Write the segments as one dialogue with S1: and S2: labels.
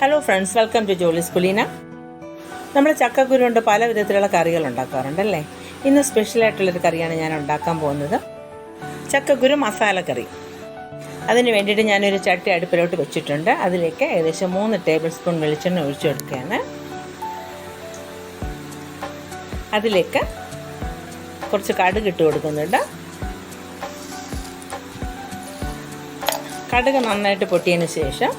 S1: Hello friends, welcome to ജോലീസ് കുലീന. നമ്മൾ ചക്കക്കുരു കൊണ്ട് പല വിധത്തിലുള്ള കറികൾ ഉണ്ടാക്കാറുണ്ടല്ലേ. ഇന്ന് സ്പെഷ്യലായിട്ടുള്ളൊരു കറിയാണ് ഞാൻ ഉണ്ടാക്കാൻ പോകുന്നത്, ചക്കക്കുരു മസാലക്കറി. അതിന് വേണ്ടിയിട്ട് ഞാനൊരു ചട്ടി അടുപ്പിലോട്ട് വെച്ചിട്ടുണ്ട്. അതിലേക്ക് ഏകദേശം 3 ടേബിൾ സ്പൂൺ വെളിച്ചെണ്ണ ഒഴിച്ചു കൊടുക്കുകയാണ്. അതിലേക്ക് കുറച്ച് കടുക് ഇട്ട് കൊടുക്കുന്നുണ്ട്. കടുക് നന്നായിട്ട് പൊട്ടിയതിന് ശേഷം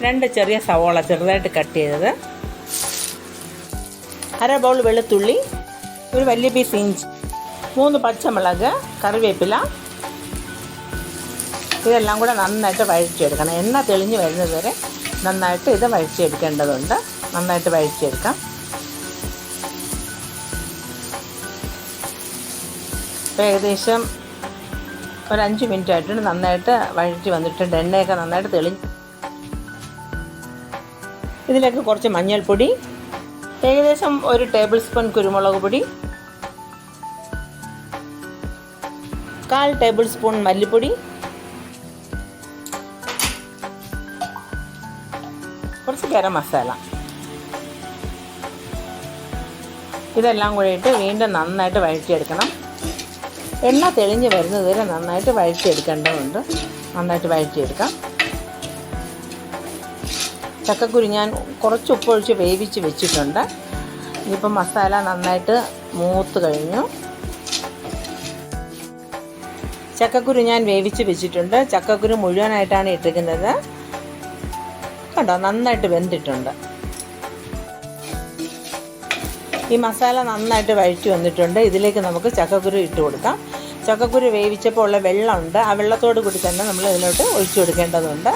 S1: 2 ചെറിയ സവോള ചെറുതായിട്ട് കട്ട് ചെയ്തത്, 1/2 ബൗൾ വെളുത്തുള്ളി, ഒരു വലിയ പീസ് ഇഞ്ചി, 3 പച്ചമുളക്, കറിവേപ്പില, ഇതെല്ലാം കൂടെ നന്നായിട്ട് വഴറ്റിയെടുക്കണം. എണ്ണ തെളിഞ്ഞ് വരുന്നത് വരെ നന്നായിട്ട് ഇത് വഴറ്റിയെടുക്കേണ്ടതുണ്ട്. നന്നായിട്ട് വഴറ്റിയെടുക്കാം. ഇപ്പോൾ ഏകദേശം ഒരു 5 മിനിറ്റ് ആയിട്ടുണ്ട്. നന്നായിട്ട് വഴറ്റി വന്നിട്ടുണ്ട്. എണ്ണയൊക്കെ നന്നായിട്ട് തെളിഞ്ഞ്. ഇതിലേക്ക് കുറച്ച് മഞ്ഞൾപ്പൊടി, ഏകദേശം 1 ടേബിൾ സ്പൂൺ കുരുമുളക് പൊടി, 1/4 ടേബിൾ സ്പൂൺ മല്ലിപ്പൊടി, കുറച്ച് ഗരം മസാല, ഇതെല്ലാം കൂടി ഇട്ട് വീണ്ടും നന്നായിട്ട് വഴറ്റിയെടുക്കണം. എണ്ണ തെളിഞ്ഞ് വരുന്നത് വരെ നന്നായിട്ട് വഴറ്റിയെടുക്കേണ്ടതുണ്ട്. നന്നായിട്ട് വഴറ്റിയെടുക്കാം. ചക്കക്കുരു ഞാൻ കുറച്ച് ഉപ്പൊഴിച്ച് വേവിച്ച് വെച്ചിട്ടുണ്ട്. ഇനിയിപ്പോൾ മസാല നന്നായിട്ട് മൂത്ത് കഴിഞ്ഞു. ചക്കക്കുരു ഞാൻ വേവിച്ച് വെച്ചിട്ടുണ്ട്. ചക്കക്കുരു മുഴുവനായിട്ടാണ് ഇട്ടിരിക്കുന്നത്. കണ്ടോ, നന്നായിട്ട് വെന്തിട്ടുണ്ട്. ഈ മസാല നന്നായിട്ട് വഴറ്റി വന്നിട്ടുണ്ട്. ഇതിലേക്ക് നമുക്ക് ചക്കക്കുരു ഇട്ട് കൊടുക്കാം. ചക്കക്കുരു വേവിച്ചപ്പോൾ ഉള്ള വെള്ളമുണ്ട്. ആ വെള്ളത്തോട് കൂടി തന്നെ നമ്മൾ ഇതിലോട്ട് ഒഴിച്ചു കൊടുക്കേണ്ടതുണ്ട്.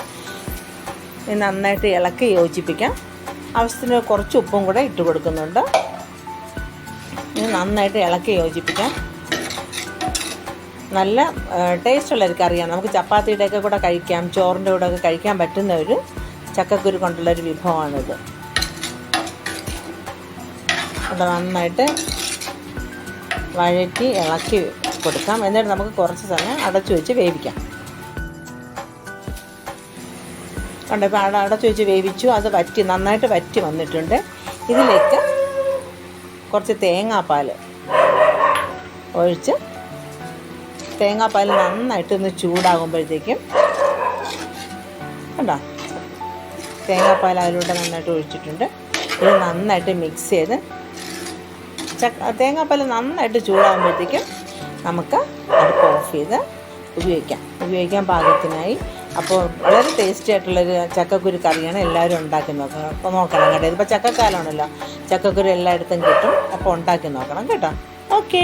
S1: നന്നായിട്ട് ഇളക്കി യോജിപ്പിക്കാം. ആവശ്യത്തിന് കുറച്ച് ഉപ്പും കൂടെ ഇട്ട് കൊടുക്കുന്നുണ്ട്. ഇത് നന്നായിട്ട് ഇളക്കി യോജിപ്പിക്കാം. നല്ല ടേസ്റ്റുള്ളൊരു കറിയാണ്. നമുക്ക് ചപ്പാത്തിയുടെയൊക്കെ കൂടെ കഴിക്കാം, ചോറിൻ്റെ കൂടെ ഒക്കെ കഴിക്കാൻ പറ്റുന്ന ഒരു ചക്കക്കുരു കൊണ്ടുള്ളൊരു വിഭവമാണിത്. അത് നന്നായിട്ട് വഴറ്റി ഇളക്കി കൊടുക്കാം. എന്നിട്ട് നമുക്ക് കുറച്ച് സമയം അടച്ചു വെച്ച് വേവിക്കാം. കണ്ടോ, ഇപ്പോൾ അടച്ചു വെച്ച് വേവിച്ചു. അത് നന്നായിട്ട് വറ്റി വന്നിട്ടുണ്ട്. ഇതിലേക്ക് കുറച്ച് തേങ്ങാപ്പാൽ ഒഴിച്ച്, തേങ്ങാപ്പാൽ നന്നായിട്ടൊന്ന് ചൂടാകുമ്പോഴത്തേക്കും കണ്ടോ, തേങ്ങാപ്പാൽ അതിലൂടെ നന്നായിട്ട് ഒഴിച്ചിട്ടുണ്ട്. ഇത് നന്നായിട്ട് മിക്സ് ചെയ്ത് തേങ്ങാപ്പാൽ നന്നായിട്ട് ചൂടാകുമ്പോഴത്തേക്കും നമുക്ക് അടുപ്പ് ഓഫ് ചെയ്ത് ഉപയോഗിക്കാൻ പാകത്തിനായി. അപ്പോൾ വളരെ ടേസ്റ്റി ആയിട്ടുള്ളൊരു ചക്കക്കുരു കറിയാണ്. എല്ലാവരും ഉണ്ടാക്കി നോക്കണം. അപ്പോൾ നോക്കണം കേട്ടോ. ഇതിപ്പോൾ ചക്കക്കാലമാണല്ലോ, ചക്കക്കുരു എല്ലായിടത്തും കിട്ടും. അപ്പോൾ ഉണ്ടാക്കി നോക്കണം കേട്ടോ. ഓക്കേ.